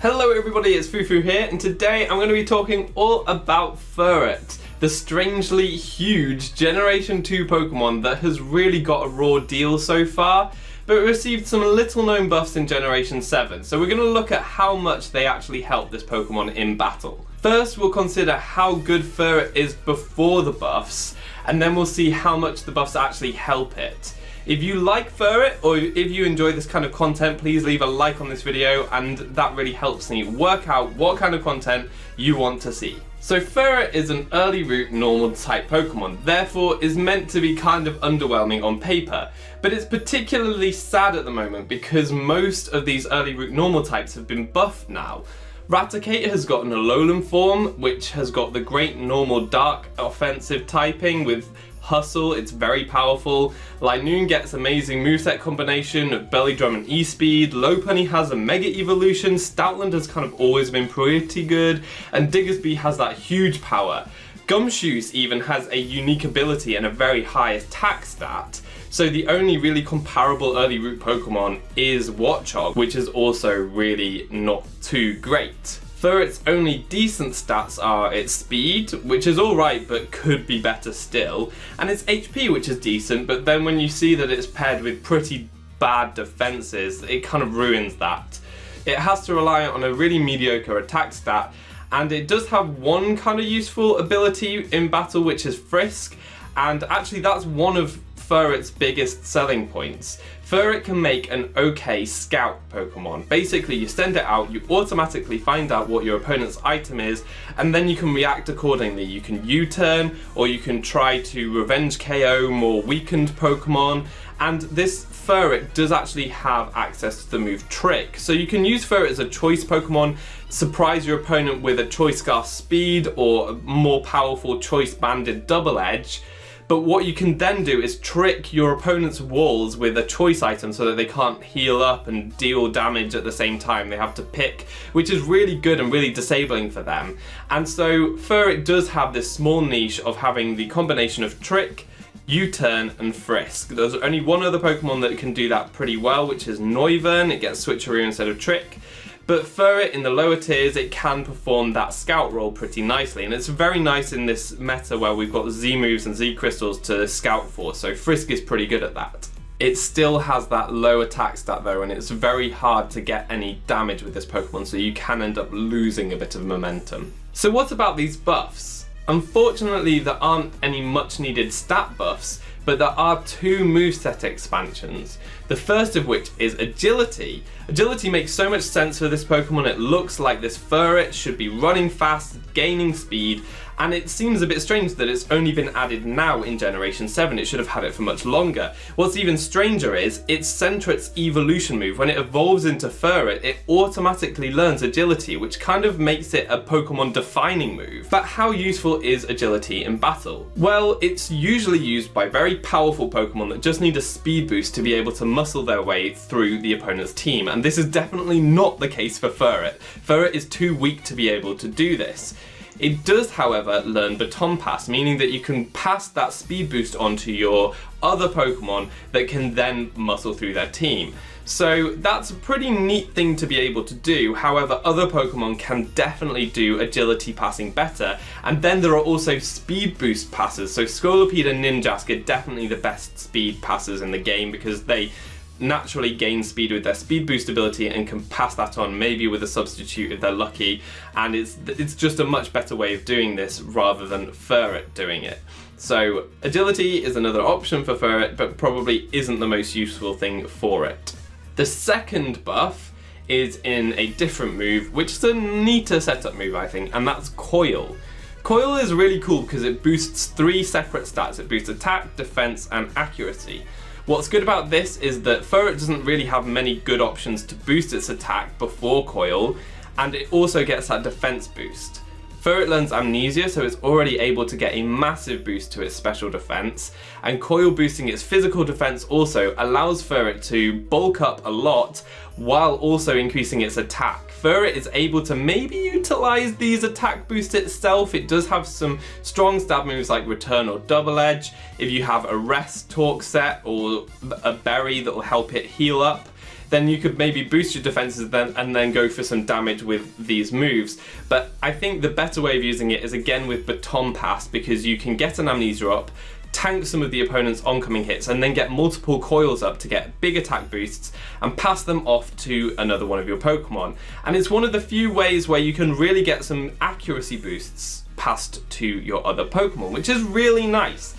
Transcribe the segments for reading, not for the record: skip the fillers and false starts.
Hello everybody, it's Fufu here, and today I'm going to be talking all about Furret, the strangely huge Generation 2 Pokemon that has really got a raw deal so far, but received some little known buffs in Generation 7, so we're going to look at how much they actually help this Pokemon in battle. First we'll consider how good Furret is before the buffs, and then we'll see how much the buffs actually help it. If you like Furret, or if you enjoy this kind of content, please leave a like on this video, and that really helps me work out what kind of content you want to see. So Furret is an early route normal type Pokemon, therefore is meant to be kind of underwhelming on paper, but it's particularly sad at the moment because most of these early route normal types have been buffed now. Raticate has gotten a Alolan form, which has got the great normal dark offensive typing with Hustle, it's very powerful. Linoone gets amazing moveset combination of Belly Drum and E-Speed. Lopunny has a Mega Evolution. Stoutland has kind of always been pretty good. And Diggersby has that huge power. Gumshoos even has a unique ability and a very high attack stat. So the only really comparable early route Pokemon is Watchog, which is also really not too great. Furret's only decent stats are its speed, which is alright but could be better still, and its HP, which is decent, but then when you see that it's paired with pretty bad defenses, it kind of ruins that. It has to rely on a really mediocre attack stat, and it does have one kind of useful ability in battle, which is Frisk, and actually that's one of Furret's biggest selling points. Furret can make an okay scout Pokemon. Basically, you send it out, you automatically find out what your opponent's item is, and then you can react accordingly. You can U-turn, or you can try to revenge KO more weakened Pokemon, and this Furret does actually have access to the move Trick. So you can use Furret as a choice Pokemon, surprise your opponent with a Choice Scarf Speed, or a more powerful Choice Banded Double Edge. But what you can then do is trick your opponent's walls with a choice item so that they can't heal up and deal damage at the same time. They have to pick, which is really good and really disabling for them. And so Furret does have this small niche of having the combination of Trick, U-turn and Frisk. There's only one other Pokemon that can do that pretty well, which is Noivern. It gets Switcheroo instead of Trick. But Furret in the lower tiers, it can perform that scout role pretty nicely, and it's very nice in this meta where we've got Z moves and Z crystals to scout for, so Frisk is pretty good at that. It still has that low attack stat though, and it's very hard to get any damage with this Pokemon, so you can end up losing a bit of momentum. So what about these buffs? Unfortunately, there aren't any much needed stat buffs, but there are two moveset expansions. The first of which is Agility. Agility makes so much sense for this Pokemon. It looks like this Furret should be running fast, gaining speed, and it seems a bit strange that it's only been added now in Generation 7. It should have had it for much longer. What's even stranger is its Sentret's evolution move. When it evolves into Furret, it automatically learns Agility, which kind of makes it a Pokemon defining move. But how useful is Agility in battle? Well, it's usually used by very powerful Pokemon that just need a speed boost to be able to muscle their way through the opponent's team, and this is definitely not the case for Furret. Furret is too weak to be able to do this. It does, however, learn Baton Pass, meaning that you can pass that speed boost onto your other Pokemon that can then muscle through their team. So that's a pretty neat thing to be able to do. However, other Pokemon can definitely do agility passing better, and then there are also speed boost passes. So Scolipede and Ninjask are definitely the best speed passers in the game because they naturally gain speed with their speed boost ability and can pass that on, maybe with a substitute if they're lucky, and it's just a much better way of doing this rather than Furret doing it. So agility is another option for Furret, but probably isn't the most useful thing for it. The second buff is in a different move, which is a neater setup move I think, and that's Coil. Coil is really cool because it boosts 3 separate stats. It boosts attack, defense and accuracy. What's good about this is that Furret doesn't really have many good options to boost its attack before Coil, and it also gets that defense boost. Furret learns Amnesia, so it's already able to get a massive boost to its special defense, and Coil boosting its physical defense also allows Furret to bulk up a lot while also increasing its attack. Furret is able to maybe utilize these attack boosts itself. It does have some strong stab moves like Return or Double Edge. If you have a Rest Talk set or a Berry that will help it heal up, then you could maybe boost your defenses and then go for some damage with these moves. But I think the better way of using it is again with Baton Pass, because you can get an Amnesia up, tank some of the opponent's oncoming hits, and then get multiple coils up to get big attack boosts and pass them off to another one of your Pokemon. And it's one of the few ways where you can really get some accuracy boosts passed to your other Pokemon, which is really nice.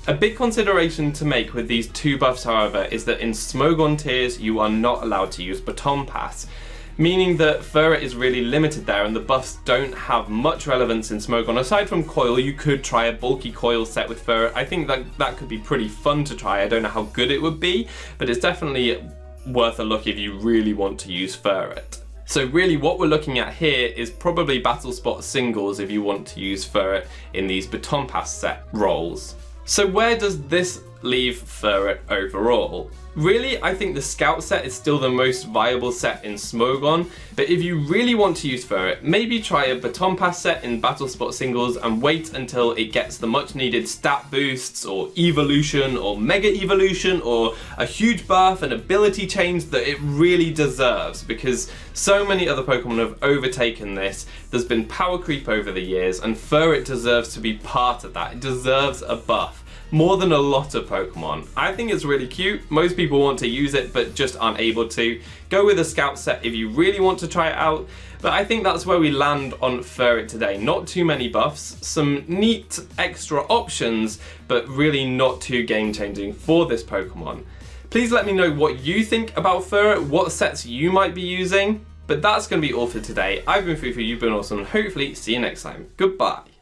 A big consideration to make with these two buffs, however, is that in Smogon tiers you are not allowed to use Baton Pass, meaning that Furret is really limited there and the buffs don't have much relevance in Smogon. Aside from Coil, you could try a bulky Coil set with Furret. I think that could be pretty fun to try. I don't know how good it would be, but it's definitely worth a look if you really want to use Furret. So really what we're looking at here is probably Battle Spot singles if you want to use Furret in these Baton Pass set roles. So where does this leave Furret overall? Really, I think the Scout set is still the most viable set in Smogon, but if you really want to use Furret, maybe try a Baton Pass set in Battle Spot singles and wait until it gets the much needed stat boosts or evolution or mega evolution or a huge buff and ability change that it really deserves, because so many other Pokemon have overtaken this. There's been power creep over the years and Furret deserves to be part of that. It deserves a buff. More than a lot of Pokemon. I think it's really cute. Most people want to use it but just aren't able to. Go with a Scout set if you really want to try it out, but I think that's where we land on Furret today. Not too many buffs, some neat extra options, but really not too game changing for this Pokemon. Please let me know what you think about Furret, what sets you might be using, but that's going to be all for today. I've been Fufu, you've been awesome, and hopefully see you next time. Goodbye.